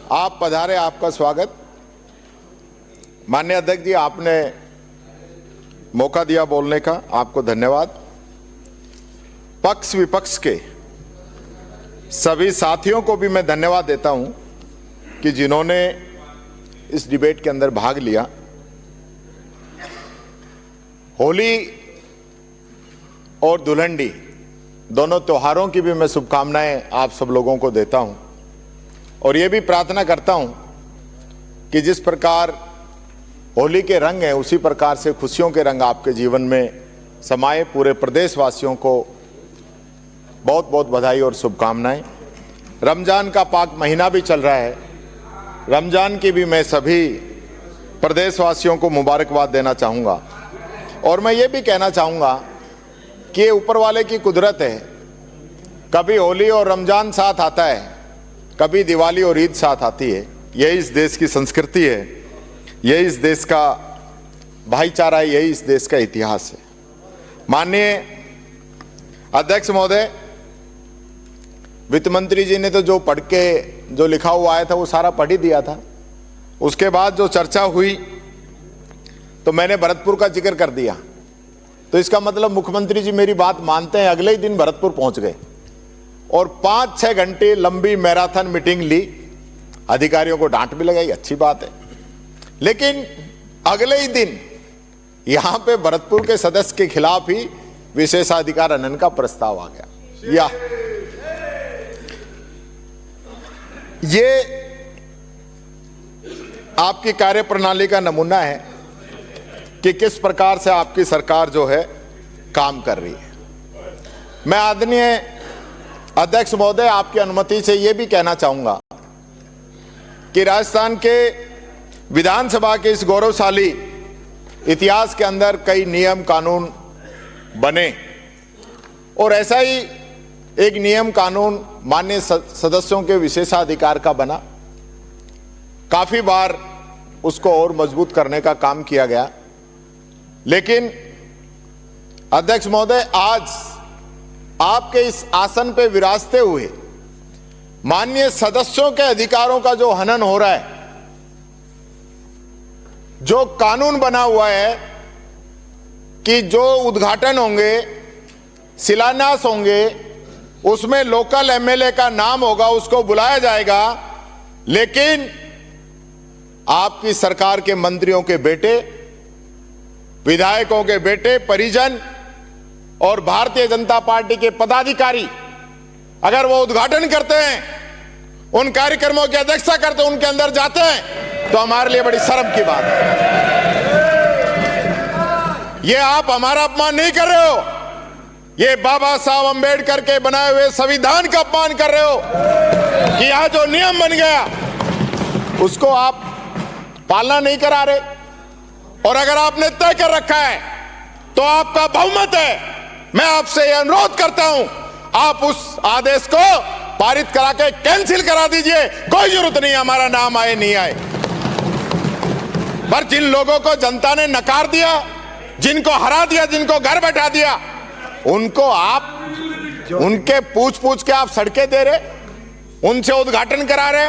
आप पधारे, आपका स्वागत। माननीय अध्यक्ष जी, आपने मौका दिया बोलने का, आपको धन्यवाद। पक्ष विपक्ष के सभी साथियों को भी मैं धन्यवाद देता हूं कि जिन्होंने इस डिबेट के अंदर भाग लिया। होली और धुलंडी दोनों त्योहारों की भी मैं शुभकामनाएं आप सब लोगों को देता हूं और ये भी प्रार्थना करता हूं कि जिस प्रकार होली के रंग हैं उसी प्रकार से खुशियों के रंग आपके जीवन में समाये। पूरे प्रदेशवासियों को बहुत बहुत बधाई और शुभकामनाएं। रमजान का पाक महीना भी चल रहा है। रमजान की भी मैं सभी प्रदेशवासियों को मुबारकबाद देना चाहूँगा और मैं ये भी कहना चाहूँगा कि ये ऊपर वाले की कुदरत है। कभी होली और रमजान साथ आता है, कभी दिवाली और ईद साथ आती है। यही इस देश की संस्कृति है, यही इस देश का भाईचारा है, यही इस देश का इतिहास है। माननीय अध्यक्ष महोदय, वित्त मंत्री जी ने तो जो पढ़ के जो लिखा हुआ आया था वो सारा पढ़ ही दिया था। उसके बाद जो चर्चा हुई तो मैंने भरतपुर का जिक्र कर दिया, तो इसका मतलब मुख्यमंत्री जी मेरी बात मानते हैं। अगले ही दिन भरतपुर पहुंच गए और 5-6 घंटे लंबी मैराथन मीटिंग ली। अधिकारियों को डांट भी लगाई, अच्छी बात है। लेकिन अगले ही दिन यहां पे भरतपुर के सदस्य के खिलाफ ही विशेषाधिकार हनन का प्रस्ताव आ गया। ये आपकी कार्यप्रणाली का नमूना है कि किस प्रकार से आपकी सरकार जो है काम कर रही है। मैं आदरणीय अध्यक्ष महोदय, आपकी अनुमति से यह भी कहना चाहूंगा कि राजस्थान के विधानसभा के इस गौरवशाली इतिहास के अंदर कई नियम कानून बने और ऐसा ही एक नियम कानून माननीय सदस्यों के विशेषाधिकार का बना। काफी बार उसको और मजबूत करने का काम किया गया, लेकिन अध्यक्ष महोदय, आज आपके इस आसन पे विराजते हुए माननीय सदस्यों के अधिकारों का जो हनन हो रहा है, जो कानून बना हुआ है कि जो उद्घाटन होंगे, शिलान्यास होंगे, उसमें लोकल एमएलए का नाम होगा, उसको बुलाया जाएगा, लेकिन आपकी सरकार के मंत्रियों के बेटे, विधायकों के बेटे, परिजन और भारतीय जनता पार्टी के पदाधिकारी अगर वो उद्घाटन करते हैं, उन कार्यक्रमों की अध्यक्षता करते हैं, उनके अंदर जाते हैं, तो हमारे लिए बड़ी शर्म की बात है। ये आप हमारा अपमान नहीं कर रहे हो, ये बाबा साहब अंबेडकर के बनाए हुए संविधान का अपमान कर रहे हो कि यहां जो नियम बन गया उसको आप पालना नहीं करा रहे। और अगर आपने तय कर रखा है तो आपका बहुमत है। मैं आपसे यह अनुरोध करता हूं, आप उस आदेश को पारित करा के कैंसिल करा दीजिए। कोई जरूरत नहीं हमारा नाम आए नहीं आए, पर जिन लोगों को जनता ने नकार दिया, जिनको हरा दिया, जिनको घर बैठा दिया, उनको आप उनके पूछ पूछ के आप सड़कें दे रहे, उनसे उद्घाटन करा रहे।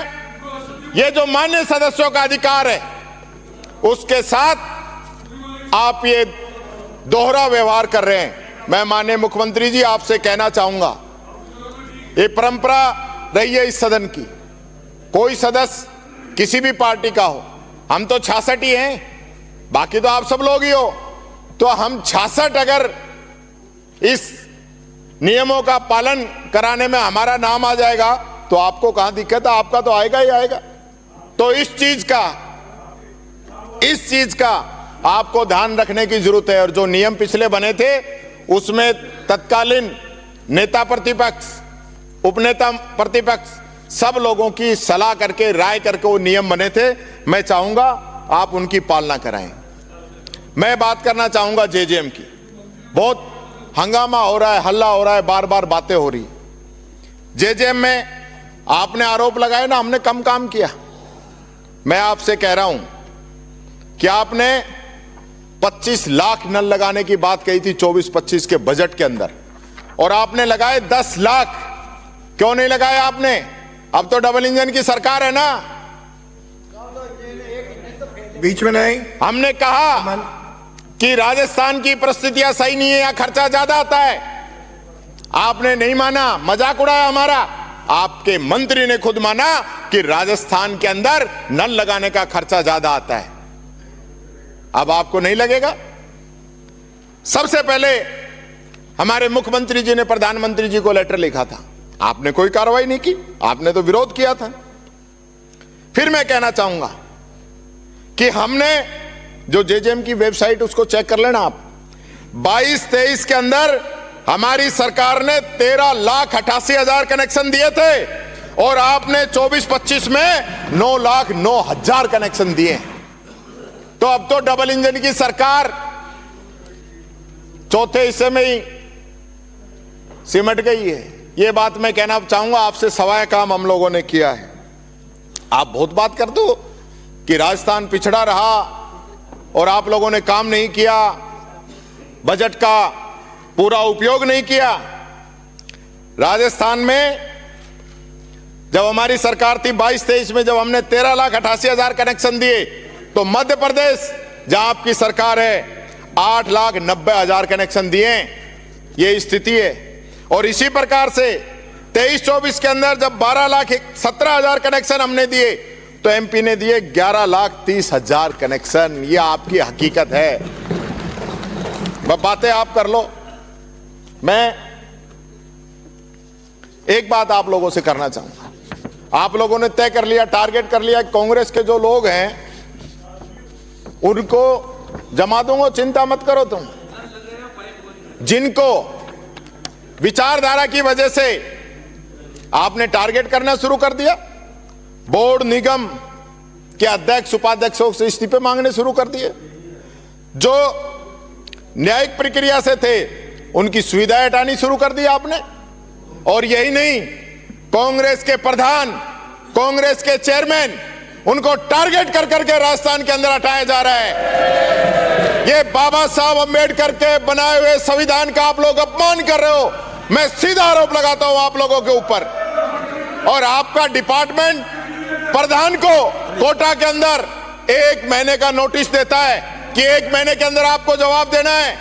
ये जो मान्य सदस्यों का अधिकार है उसके साथ आप ये दोहरा व्यवहार कर रहे हैं। मैं माननीय मुख्यमंत्री जी आपसे कहना चाहूंगा, ये परंपरा रही है इस सदन की, कोई सदस्य किसी भी पार्टी का हो, हम तो 66 ही हैं, बाकी तो आप सब लोग ही हो, तो हम 66 अगर इस नियमों का पालन कराने में हमारा नाम आ जाएगा तो आपको कहां दिक्कत है? आपका तो आएगा ही आएगा। तो इस चीज का आपको ध्यान रखने की जरूरत है। और जो नियम पिछले बने थे उसमें तत्कालीन नेता प्रतिपक्ष, उपनेता प्रतिपक्ष, सब लोगों की सलाह करके, राय करके वो नियम बने थे। मैं चाहूंगा आप उनकी पालना कराएं। मैं बात करना चाहूंगा जेजेएम की। बहुत हंगामा हो रहा है, हल्ला हो रहा है, बार बार बातें हो रही। जेजेएम में आपने आरोप लगाए ना हमने कम काम किया। मैं आपसे कह रहा हूं कि आपने 25 लाख नल लगाने की बात कही थी 24-25 के बजट के अंदर, और आपने लगाए 10 लाख। क्यों नहीं लगाए आपने? अब तो डबल इंजन की सरकार है ना, बीच में नहीं। हमने कहा कि राजस्थान की परिस्थितियां सही नहीं है, या खर्चा ज्यादा आता है। आपने नहीं माना, मजाक उड़ाया हमारा। आपके मंत्री ने खुद माना कि राजस्थान के अंदर नल लगाने का खर्चा ज्यादा आता है। अब आपको नहीं लगेगा? सबसे पहले हमारे मुख्यमंत्री जी ने प्रधानमंत्री जी को लेटर लिखा था, आपने कोई कार्रवाई नहीं की, आपने तो विरोध किया था। फिर मैं कहना चाहूंगा कि हमने जो जेजेएम की वेबसाइट उसको चेक कर लेना आप, 22-23 के अंदर हमारी सरकार ने 13,88,000 कनेक्शन दिए थे और आपने 24-25 में 9,09,000 कनेक्शन दिए। तो अब तो डबल इंजन की सरकार चौथे हिस्से में ही सिमट गई है। यह बात मैं कहना चाहूंगा, आपसे सवाया काम हम लोगों ने किया है। आप बहुत बात कर दो कि राजस्थान पिछड़ा रहा और आप लोगों ने काम नहीं किया, बजट का पूरा उपयोग नहीं किया। राजस्थान में जब हमारी सरकार थी 22-23 में, जब हमने 13,88,000 कनेक्शन दिए, तो मध्य प्रदेश जहां आपकी सरकार है 8,90,000 कनेक्शन दिए। ये स्थिति है। और इसी प्रकार से 23-24 के अंदर जब 12,17,000 कनेक्शन हमने दिए, तो एमपी ने दिए 11,30,000 कनेक्शन। ये आपकी हकीकत है। बातें आप कर लो। मैं एक बात आप लोगों से करना चाहूंगा। आप लोगों ने तय कर लिया, टारगेट कर लिया, कांग्रेस के जो लोग हैं उनको जमा दूंगा, चिंता मत करो तुम। जिनको विचारधारा की वजह से आपने टारगेट करना शुरू कर दिया, बोर्ड निगम के अध्यक्ष उपाध्यक्षों से इस्तीफे मांगने शुरू कर दिए, जो न्यायिक प्रक्रिया से थे उनकी सुविधाएं हटानी शुरू कर दी आपने। और यही नहीं, कांग्रेस के प्रधान, कांग्रेस के चेयरमैन, उनको टारगेट कर करके राजस्थान के अंदर हटाया जा रहा है। ये बाबा साहब अंबेडकर के बनाए हुए संविधान का आप लोग अपमान कर रहे हो। मैं सीधा आरोप लगाता हूं आप लोगों के ऊपर। और आपका डिपार्टमेंट प्रधान को कोटा के अंदर 1 महीने का नोटिस देता है कि 1 महीने के अंदर आपको जवाब देना है।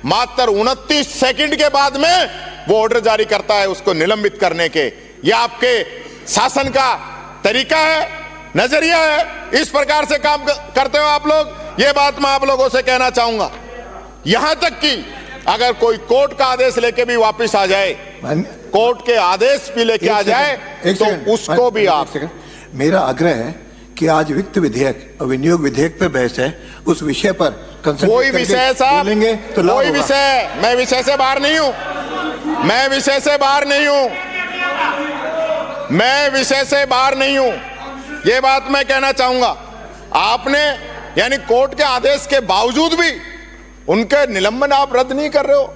मात्र 29 सेकंड के बाद में वो ऑर्डर जारी करता है उसको निलंबित करने के। ये आपके शासन का तरीका है, नजरिया है। इस प्रकार से काम करते हो आप लोग। ये बात मैं आप लोगों से कहना चाहूंगा। यहां तक कि अगर कोई कोर्ट का आदेश लेके भी वापस आ जाए, कोर्ट के आदेश भी लेके आ जाए, तो उसको भी आप। मेरा आग्रह है कि आज वित्त विधेयक और विनियोग विधेयक पे बहस है, उस विषय पर कोई विषय साहब बोलेंगे तो कोई विषय, मैं विषय से बाहर नहीं हूं, मैं विषय से बाहर नहीं हूं, मैं विषय से बाहर नहीं हूं। ये बात मैं कहना चाहूंगा। आपने यानी कोर्ट के आदेश के बावजूद भी उनके निलंबन आप रद्द नहीं कर रहे हो।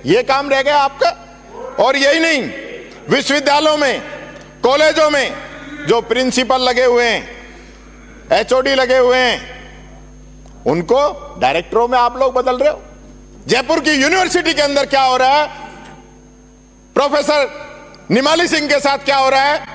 ये काम रह गया आपका। और यही नहीं, विश्वविद्यालयों में, कॉलेजों में जो प्रिंसिपल लगे हुए हैं, एचओडी लगे हुए हैं, उनको डायरेक्टरों में आप लोग बदल रहे हो। जयपुर की यूनिवर्सिटी के अंदर क्या हो रहा है, प्रोफेसर निमाली सिंह के साथ क्या हो रहा है,